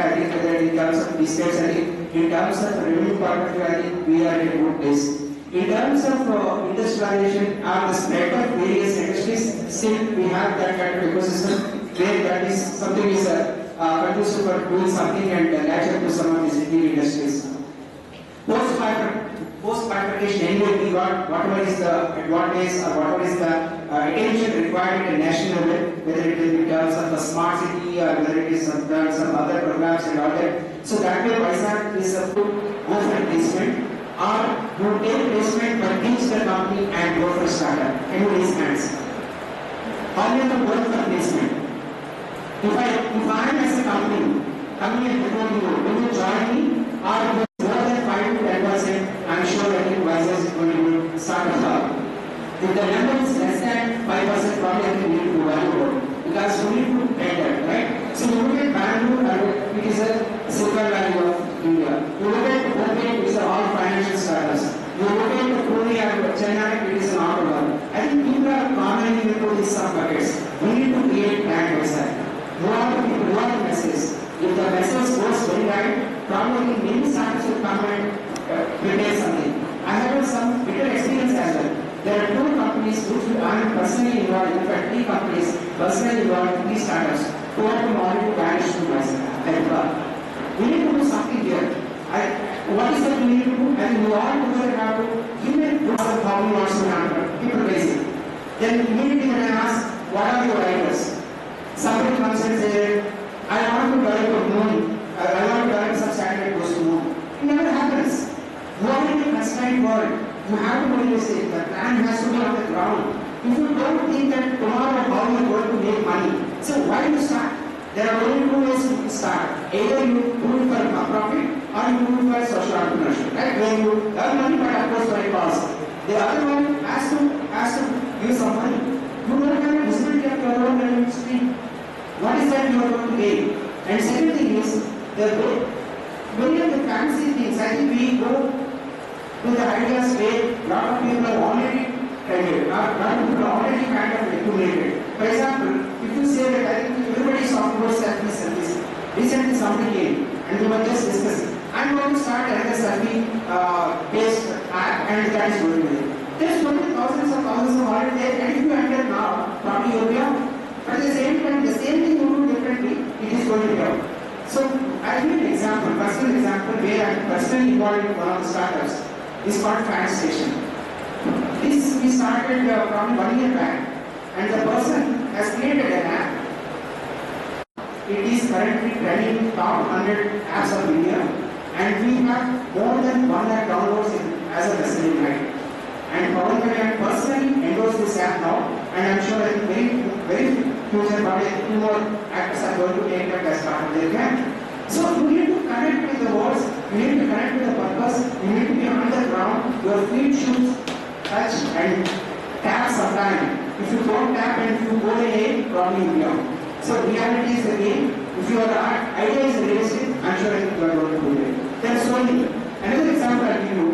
I think that in terms of business, I think in terms of revenue point of view, I think we are in a good place. In terms of industrialization and the spread of various industries, still we have that kind of ecosystem where that is something is conducive for doing something and natural to some of these Indian industries. Post-bifurcation, anyway, we got whatever is the advantage or whatever is the attention required at a national level, whether it is in terms of a smart city or whether it is some other programs and all that. So that way, Vizag is a good go for placement, or you take placement but teach the company and go for startup. Can you raise hands? Only the work for placement. If I am as a company coming and before you, will you join me or more than 5 to 10%, I'm sure that Vizag is going to start a job. If the number is less than 5%, probably I think we need to value because we need to tender, right? So you look at Bangalore, it is a Silicon Valley of India. You look at Bombay, it is all financial startups. You look at Pune or Chennai, it is an auto one. I think people are commonly into these sub-buckets. We need to create brand Vizag. Who are the people, who are the messages? If the message goes very right, probably many startups will come and prepare something. I have some bitter experience as well. There are 2 companies which I am personally involved, in fact 3 companies personally involved in 3 startups who have been already vanished to Vizag. We need to do something here. What is that we need to do? And we all together have to give a group of how we want to handle people raising. Then immediately when I ask, what are your ideas? Somebody comes and says, I want to develop a moon. I want to develop some satellite goes to moon. It never happens. You are in a constrained world. You have to really say the plan has to be on the ground. If you don't think that tomorrow how you are going to make money, so why do you start? There are only 2 ways to start. Either you do it for profit or you do it for social entrepreneurship. Right? Where you earn money but of course for a cost. The other one has to give some money. You don't have a visibility of your own revenue stream. What is that you are going to gain? And second thing is, many of the fancy things, I think we go to the ideas where a lot of people have already tried, a lot of people are already kind of accumulated. For example, if you say that I think everybody is talking about selfie, recently somebody came and we were just discussing, I'm going to start another selfie-based app and that is going to be. There's so many thousands of already there, and if you enter now, probably you'll be out. But at the same time, the same thing you do differently, it is going to be out. So I'll give you an example, personal example where I'm personally involved in one of the startups. It's called Fan Station. This we started probably 1 year back, and the person has created an app. It is currently trending top 100 apps of India, and we have more than 1 lakh downloads as of yesterday night. And probably I personally endorse this app now, and I'm sure that very future probably 2 more actors are going to take that as part of their camp. So you need to connect with the words, you need to connect with the purpose, you need to be on the ground, your feet should touch and tap sometime. If you don't tap and if you go ahead, probably you will be out. So reality is the game. If your idea is realistic, I'm sure you are going to do it. There are so many. Another example I'll give you,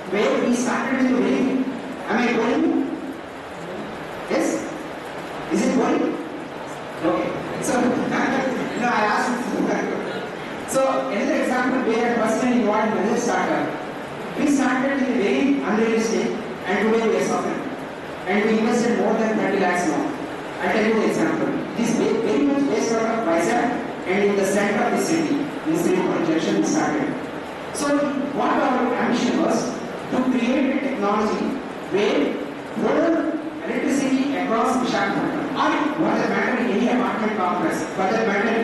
where we started with the wave. Am I going? Yes? Is it going? Okay. So, I asked. So, another example where I personally involved in another startup. We started with a very unrealistic and today we are suffering. And we invested more than 30 lakhs now. I'll tell you the example. It is very much based out of Vizag and in the center of the city. In the city projection we started. So, what our ambition was to create a technology where more electricity across Visakhapatnam, or for that matter any apartment complex, for that matter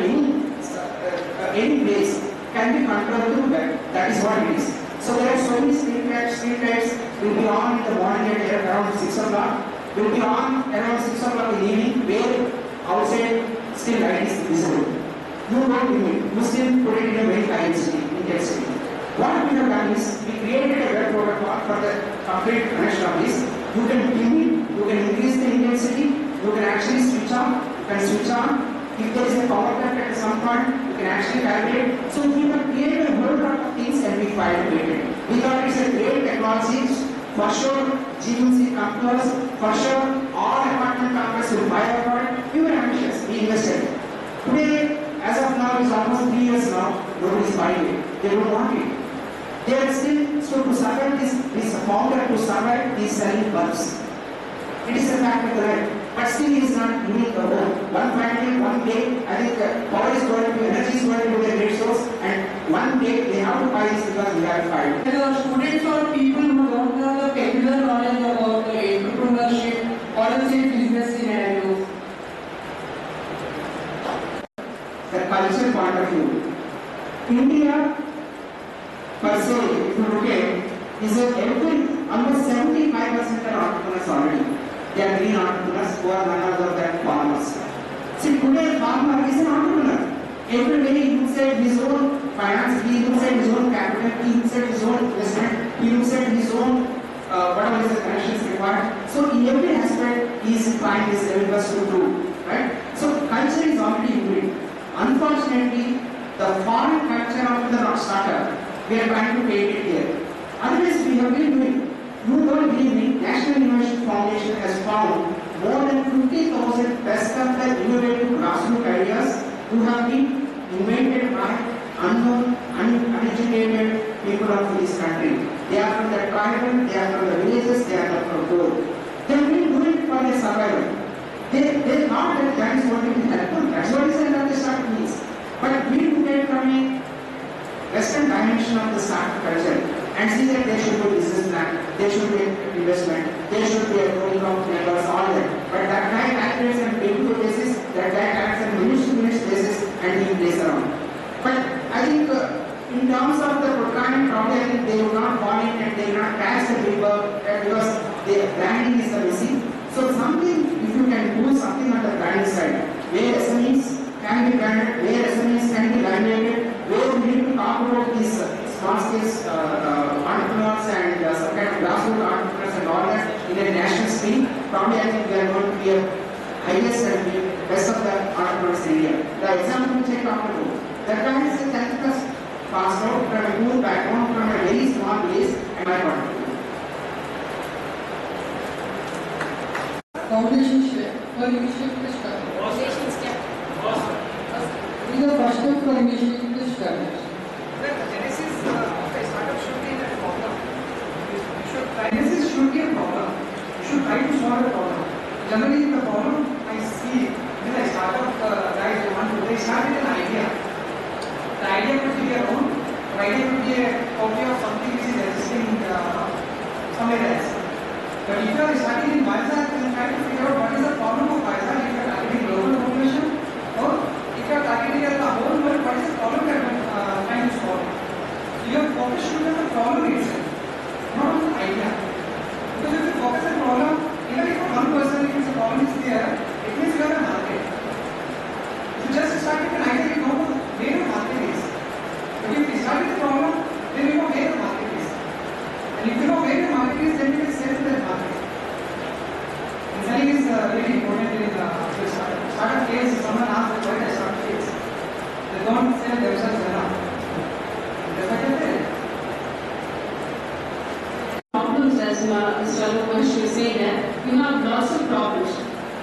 any place can be controlled through that. That is what it is. So there are so many street lights will be on in the morning at around 6 o'clock, will be on around 6 o'clock in the evening where outside still light is visible. You don't limit, you still put it in a very high intensity. What we have done is, we created a web protocol for the complete connection of this. You can limit, you can increase the intensity, you can actually switch on, you can switch on. If there is a power cut at some point, you can actually calculate. So we have created a whole lot of things and we filed patent. We thought it's a great technology. For sure, GSIB companies, for sure, all apartment companies will buy our product. We were ambitious, we invested. Today, as of now, now is almost 3 years now, nobody is buying it. They don't want it. They are still, so to survive this founder, to survive, he is selling bulbs. It is a fact of the life. But still he is not doing the whole. One family, one day, I think power is going to, energy is going to be the great source, and one day they have to buy this because we have to buy it. There are students or people who don't have the particular knowledge about the entrepreneurship or let's say business scenarios. The cultural point of view. India, per se, if you look at, is almost 75% are entrepreneurs already. They are green entrepreneurs who are none other than farmers. See, today farmer is an entrepreneur. Every day he looks at his own finance, he looks at his own capital, he looks at his own investment, he looks at his own whatever is the connections required. So in every aspect he is trying his level best to do. Right? So culture is already inbuilt. Unfortunately, the foreign culture of the startup, we are trying to create it here. Otherwise, we have been doing. You don't believe me, National Innovation Foundation has found more than 50,000 best of the innovative grassroots ideas who have been invented by unknown, uneducated people of this country. They are from the tribal, they are from the villages, they are from both. They have been doing it for their survival. They thought that is what will help them. That's what is the startup means. But we look at from a Western dimension of the startup culture and see that there should be a business plan, there should be investment, there should be a growing of members, all that. But that guy calculates on day-to-day basis, that guy calculates on minute-to-minute basis, and he plays around. But I think in terms of the procurement, probably I think they will not fall in and they will not catch the paper because their branding is the missing. So something, if you can do something on the branding side, where SMEs can be branded, where SMEs can be validated, where we need to talk about these small scale entrepreneurs and some kind of grassroots entrepreneurs and all that in a national scale, probably I think we are going to be a highest and best of the entrepreneurs in India. The example which I talked about, that guy is a 10th class passed out from a poor background, from a very small place, and my point. Foundation step for initiative to start. Foundation step. This is the first step for initiative to start. The genesis of a startup should be a problem. Genesis should be a problem. You should try to solve a problem. Generally, the problem I see when I start up guys they start with an idea. The idea could be their own. The idea could be a copy of something which is existing somewhere else. But if you are starting in Vizag and trying to figure out what is the problem of Vizag, if you are targeting local population, or if you are targeting the whole world, what is the problem you are trying to solve? Your focus should be on the problem itself, not on the idea. Because if you focus on the problem, even if one person, if the problem is there, it means you are a market. If you just start with an idea, you know where the market is. But if you start with the problem, then you know where the market is. And if you know where the market is, then you can sell to that market. And selling is really important in the startup case. Someone asks why the startup case. They don't sell themselves enough. Problems, as Mr. Ramesh said, that you have lots of problems.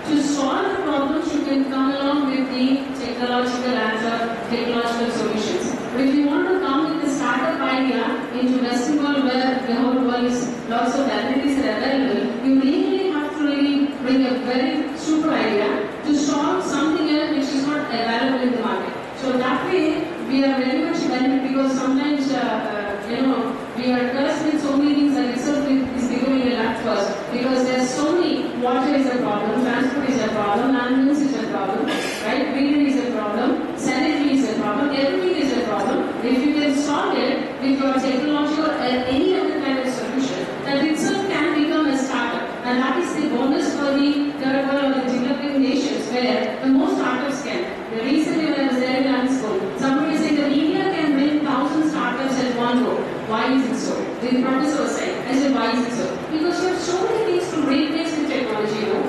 To solve the problems, you can come along with the technological answer, technological solutions. But if you want to come with a startup idea into Western world where the whole world is lots of abilities are available, you really have to really bring a very super idea to solve something else which is not available in the market. So that way, we are very much benefit because sometimes we are cursed with so many things that itself is becoming a lot for us because there are so many. Water is a problem, transport is a problem, ambulance is a problem, right? Building is a problem, sanitary is a problem, everything is a problem. If you can solve it with your technology or any other kind of solution, that itself can become a startup, and that is the bonus for the third world or the developing nations where the most startups can. Recently when I was there in Amsterdam, somebody said that India can bring 1,000 startups at one go. Why is it so? The professor was saying. I said, why is it so? Because you have so many things to replace with technology, you know.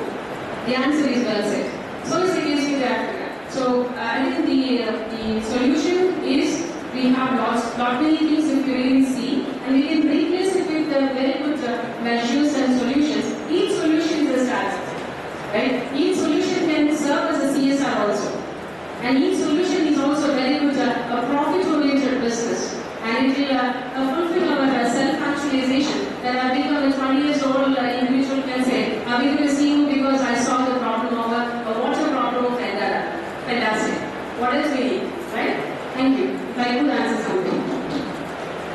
The answer is well said. So is the case with Africa. So I think the solution is we have lot many things if you really see, and we can replace it with very good measures and solutions. Each solution is a startup, right? Each solution can serve as a CSR also. And each solution is also very What else we need, right? Thank you. If I could answer something.